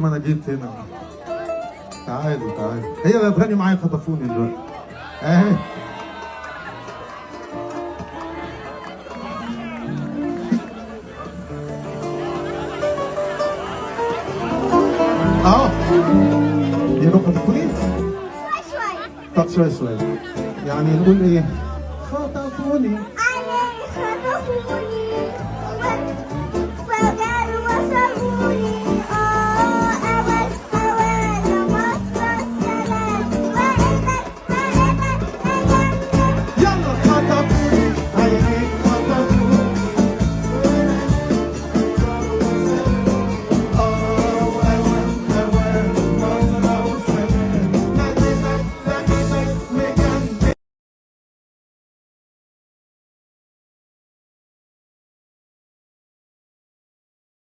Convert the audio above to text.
ما انا جيت هنا. تعالوا تعالوا، هي اللي هتغني معايا خطفوني دلوقتي اهي. يا رب خطفوني؟ شوي. طب شوي يعني نقول ايه؟ خطفوني